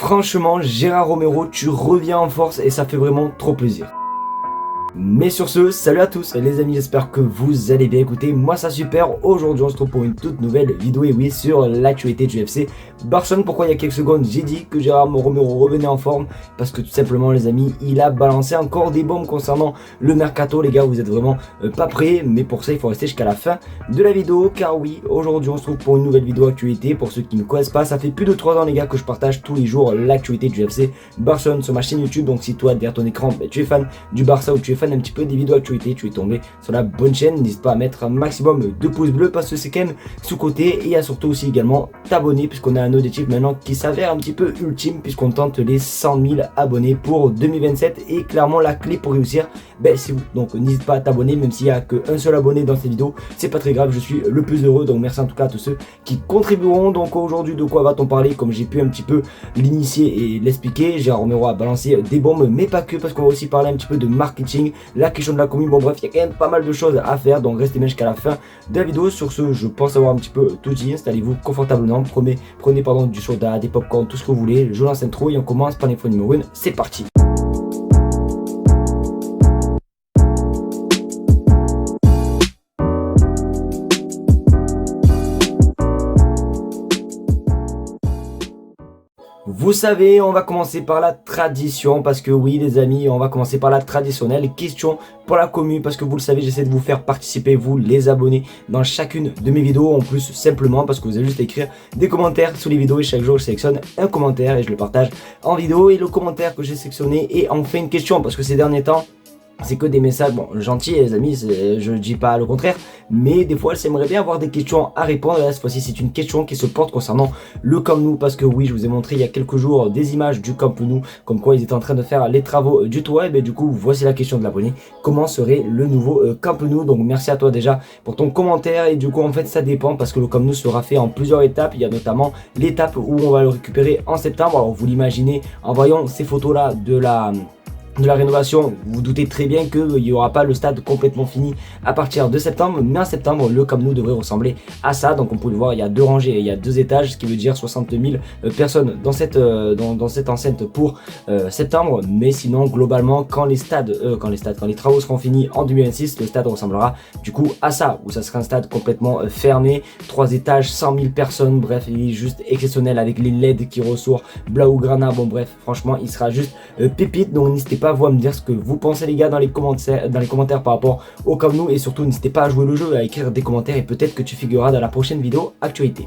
Franchement, Gérard Romero, tu reviens en force et ça fait vraiment trop plaisir. Mais sur ce, salut à tous les amis, j'espère que vous allez bien. Écoutez, moi ça super, aujourd'hui on se retrouve pour une toute nouvelle vidéo et oui sur l'actualité du FC Barcelone. Pourquoi il y a quelques secondes j'ai dit que Gérard Romero revenait en forme? Parce que tout simplement les amis, il a balancé encore des bombes concernant le mercato. Les gars, vous êtes vraiment pas prêts, mais pour ça il faut rester jusqu'à la fin de la vidéo. Car oui, aujourd'hui on se retrouve pour une nouvelle vidéo actualité. Pour ceux qui ne connaissent pas, ça fait plus de 3 ans les gars que je partage tous les jours l'actualité du FC Barcelone sur ma chaîne YouTube. Donc si toi derrière ton écran, tu es fan du Barça ou tu es fan un petit peu des vidéos actualité, tu es tombé sur la bonne chaîne, n'hésite pas à mettre un maximum de pouces bleus parce que c'est quand même sous-côté, et à surtout aussi également t'abonner puisqu'on a un objectif maintenant qui s'avère un petit peu ultime puisqu'on tente les 100 000 abonnés pour 2027 et clairement la clé pour réussir c'est vous. Donc n'hésite pas à t'abonner, même s'il n'y a qu'un seul abonné dans cette vidéo, c'est pas très grave, je suis le plus heureux. Donc merci en tout cas à tous ceux qui contribueront. Donc aujourd'hui de quoi va-t-on parler? Comme j'ai pu un petit peu l'initier et l'expliquer, Gérard Romero a balancé des bombes, mais pas que, parce qu'on va aussi parler un petit peu de marketing, la question de la commune. Bon bref, il y a quand même pas mal de choses à faire, donc restez bien jusqu'à la fin de la vidéo. Sur ce, je pense avoir un petit peu tout dit. Installez-vous confortablement, prenez du soda, des popcorn, tout ce que vous voulez. Je lance l'intro et on commence par l'info numéro 1, c'est parti. Vous savez, on va commencer par la tradition, parce que oui les amis, on va commencer par la traditionnelle question pour la commu, parce que vous le savez, j'essaie de vous faire participer, vous les abonnés, dans chacune de mes vidéos, en plus simplement parce que vous avez juste à écrire des commentaires sous les vidéos et chaque jour je sélectionne un commentaire et je le partage en vidéo, et le commentaire que j'ai sélectionné est en fait une question, parce que ces derniers temps c'est que des messages, bon, gentils les amis, je ne dis pas le contraire, mais des fois j'aimerais bien avoir des questions à répondre. Là cette fois-ci c'est une question qui se porte concernant le Camp Nou, parce que oui, je vous ai montré il y a quelques jours des images du Camp Nou, comme quoi ils étaient en train de faire les travaux du toit, et du coup voici la question de l'abonné: comment serait le nouveau Camp Nou? Donc merci à toi déjà pour ton commentaire, et du coup en fait ça dépend, parce que le Camp Nou sera fait en plusieurs étapes. Il y a notamment l'étape où on va le récupérer en septembre. Alors vous l'imaginez en voyant ces photos là de la rénovation, vous vous doutez très bien qu'il n'y aura pas le stade complètement fini à partir de septembre, mais en septembre le Camp Nou devrait ressembler à ça. Donc on peut le voir, il y a 2 rangées, il y a 2 étages, ce qui veut dire 60 000 personnes dans cette enceinte pour septembre. Mais sinon globalement quand les travaux seront finis en 2026, le stade ressemblera du coup à ça, où ça sera un stade complètement fermé, 3 étages, 100 000 personnes, bref il est juste exceptionnel avec les LED qui ressortent Blaugrana. Bon bref, franchement il sera juste pépite. Donc n'hésitez pas à vous à me dire ce que vous pensez les gars dans les commentaires par rapport au Camp Nou, et surtout n'hésitez pas à jouer le jeu, à écrire des commentaires, et peut-être que tu figureras dans la prochaine vidéo actualité.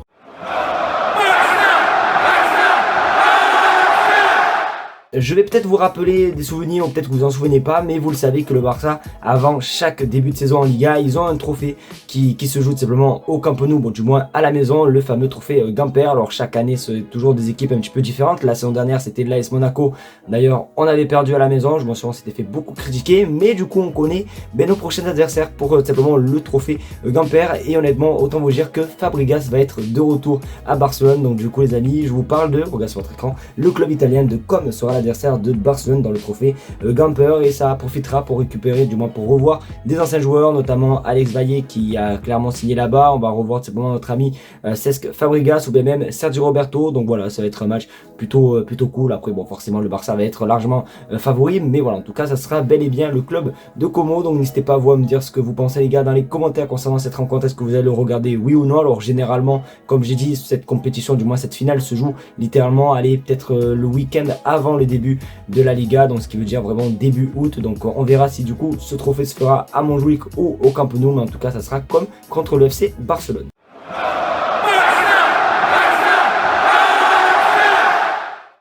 Je vais peut-être vous rappeler des souvenirs, ou peut-être que vous en souvenez pas, mais vous le savez que le Barça, avant chaque début de saison en Liga, ils ont un trophée qui se joue tout simplement au Camp Nou, bon du moins à la maison, le fameux trophée Gamper. Alors chaque année c'est toujours des équipes un petit peu différentes. La saison dernière c'était l'AS Monaco, d'ailleurs on avait perdu à la maison, je m'en souviens, c'était fait beaucoup critiquer, mais du coup on connaît nos prochains adversaires pour tout simplement le trophée Gamper. Et honnêtement autant vous dire que Fabregas va être de retour à Barcelone. Donc du coup les amis, je vous parle de, regardez sur votre écran, le club italien de Com sera l'adversaire de Barcelone dans le trophée Gamper, et ça profitera pour récupérer, du moins pour revoir des anciens joueurs, notamment Alex Valle qui a clairement signé là-bas. On va revoir simplement notre ami Cesc Fabregas ou bien même Sergio Roberto. Donc voilà, ça va être un match plutôt cool. Après bon, forcément le Barça va être largement favori, mais voilà, en tout cas ça sera bel et bien le club de Como. Donc n'hésitez pas à vous à me dire ce que vous pensez les gars dans les commentaires concernant cette rencontre. Est-ce que vous allez le regarder, oui ou non? Alors généralement, comme j'ai dit, cette compétition, du moins cette finale, se joue littéralement, allez, peut-être le week-end avant le début de la Liga, donc ce qui veut dire vraiment début août. Donc on verra si du coup ce trophée se fera à Montjuic ou au Camp Nou, mais en tout cas ça sera comme contre le FC Barcelone.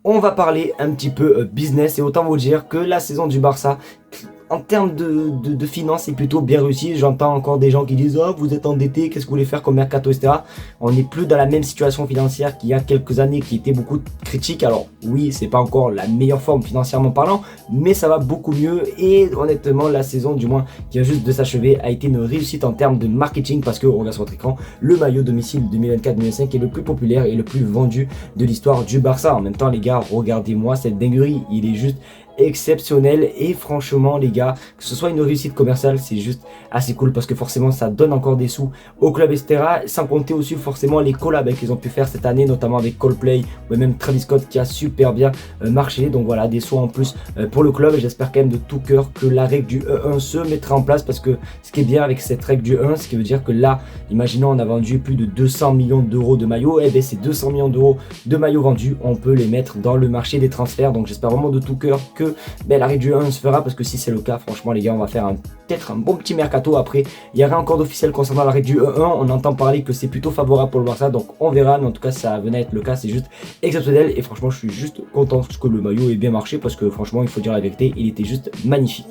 On va parler un petit peu business, et autant vous dire que la saison du Barça en termes de finances c'est plutôt bien réussi. J'entends encore des gens qui disent: oh vous êtes endetté, qu'est-ce que vous voulez faire comme mercato, etc. On n'est plus dans la même situation financière qu'il y a quelques années, qui était beaucoup critique. Alors oui, c'est pas encore la meilleure forme financièrement parlant, mais ça va beaucoup mieux. Et honnêtement la saison, du moins qui vient juste de s'achever, a été une réussite en termes de marketing, parce que on regarde sur votre écran, le maillot domicile 2024-2025 est le plus populaire et le plus vendu de l'histoire du Barça. En même temps les gars, regardez-moi cette dinguerie, il est juste exceptionnel et franchement les gars, que ce soit une réussite commerciale, c'est juste assez cool parce que forcément ça donne encore des sous au club, etc. Sans compter aussi forcément les collabs qu'ils ont pu faire cette année, notamment avec Coldplay ou même Travis Scott qui a super bien marché. Donc voilà, des sous en plus pour le club, et j'espère quand même de tout cœur que la règle du 1-1 se mettra en place, parce que ce qui est bien avec cette règle du 1, ce qui veut dire que là, imaginons on a vendu plus de 200 millions d'euros de maillots, et bien ces 200 millions d'euros de maillots vendus, on peut les mettre dans le marché des transferts. Donc j'espère vraiment de tout cœur que la règle du 1 se fera, parce que si c'est le cas, franchement les gars, on va faire peut-être un bon petit mercato. Après, il y aura encore d'officiel concernant la règle du 1-1, on entend parler que c'est plutôt favorable pour le Barça, donc on verra, mais en tout cas ça venait à être le cas, c'est juste exceptionnel, et franchement je suis juste content que le maillot ait bien marché, parce que franchement il faut dire la vérité, il était juste magnifique.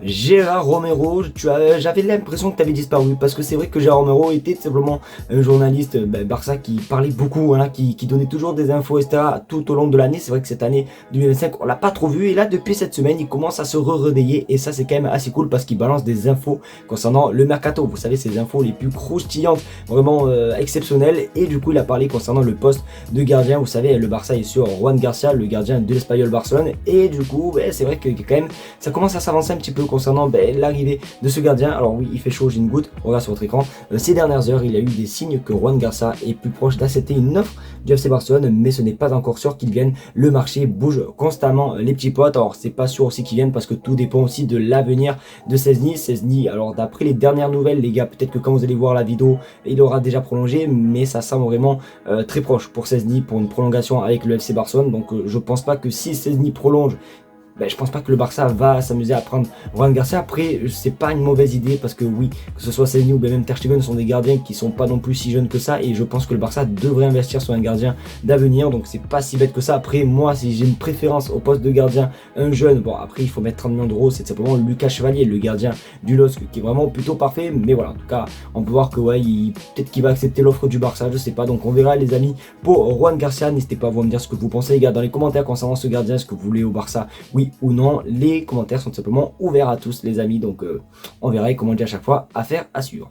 Gérard Romero, j'avais l'impression que tu avais disparu, parce que c'est vrai que Gérard Romero était simplement un journaliste Barça qui parlait beaucoup, voilà, qui donnait toujours des infos, etc. tout au long de l'année. C'est vrai que cette année 2025 on l'a pas trop vu, et là depuis cette semaine il commence à se réveiller, et ça c'est quand même assez cool parce qu'il balance des infos concernant le mercato. Vous savez, ces infos les plus croustillantes, vraiment exceptionnelles, et du coup il a parlé concernant le poste de gardien. Vous savez, le Barça est sur Juan Garcia, le gardien de l'Espagnol Barcelone, et du coup c'est vrai que quand même ça commence à s'avancer un petit peu concernant l'arrivée de ce gardien. Alors oui, il fait chaud, j'ai une goutte, on regarde sur votre écran. Ces dernières heures, il y a eu des signes que Juan Garcia est plus proche d'accepter une offre du FC Barcelone, mais ce n'est pas encore sûr qu'il vienne. Le marché bouge constamment, les petits potes. Alors c'est pas sûr aussi qu'il vienne, parce que tout dépend aussi de l'avenir de Szczęsny. Szczęsny, alors d'après les dernières nouvelles les gars, peut-être que quand vous allez voir la vidéo, il aura déjà prolongé, mais ça semble vraiment très proche pour Szczęsny, pour une prolongation avec le FC Barcelone. Donc je pense pas que si Szczęsny prolonge, je pense pas que le Barça va s'amuser à prendre Juan Garcia. Après, c'est pas une mauvaise idée, parce que oui, que ce soit Szczęsny ou même Ter Stegen sont des gardiens qui sont pas non plus si jeunes que ça, et je pense que le Barça devrait investir sur un gardien d'avenir, donc c'est pas si bête que ça. Après, moi, si j'ai une préférence au poste de gardien, un jeune, bon après il faut mettre 30 millions d'euros, c'est simplement Lucas Chevalier, le gardien du LOSC, qui est vraiment plutôt parfait. Mais voilà, en tout cas, on peut voir que ouais, peut-être qu'il va accepter l'offre du Barça, je sais pas, donc on verra les amis. Pour Juan Garcia, n'hésitez pas à vous me dire ce que vous pensez les gars dans les commentaires concernant ce gardien. Est-ce que vous voulez au Barça, oui ou non? Les commentaires sont tout simplement ouverts à tous les amis, donc on verra, et comme on dit à chaque fois, affaire à suivre.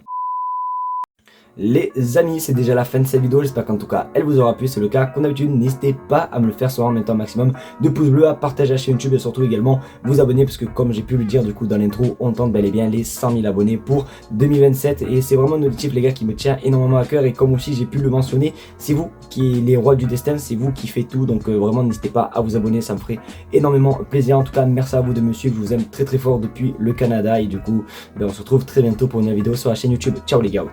Les amis, c'est déjà la fin de cette vidéo, j'espère qu'en tout cas elle vous aura plu. C'est le cas, comme d'habitude, n'hésitez pas à me le faire savoir en mettant un maximum de pouces bleus, à partager la chaîne YouTube, et surtout également vous abonner, parce que comme j'ai pu le dire du coup dans l'intro, on tente bel et bien les 100 000 abonnés pour 2027, et c'est vraiment un objectif les gars qui me tient énormément à cœur. Et comme aussi j'ai pu le mentionner, c'est vous qui êtes les rois du destin, c'est vous qui faites tout, donc vraiment n'hésitez pas à vous abonner, ça me ferait énormément plaisir. En tout cas merci à vous de me suivre, je vous aime très fort depuis le Canada, et du coup on se retrouve très bientôt pour une vidéo sur la chaîne YouTube. Ciao les gars.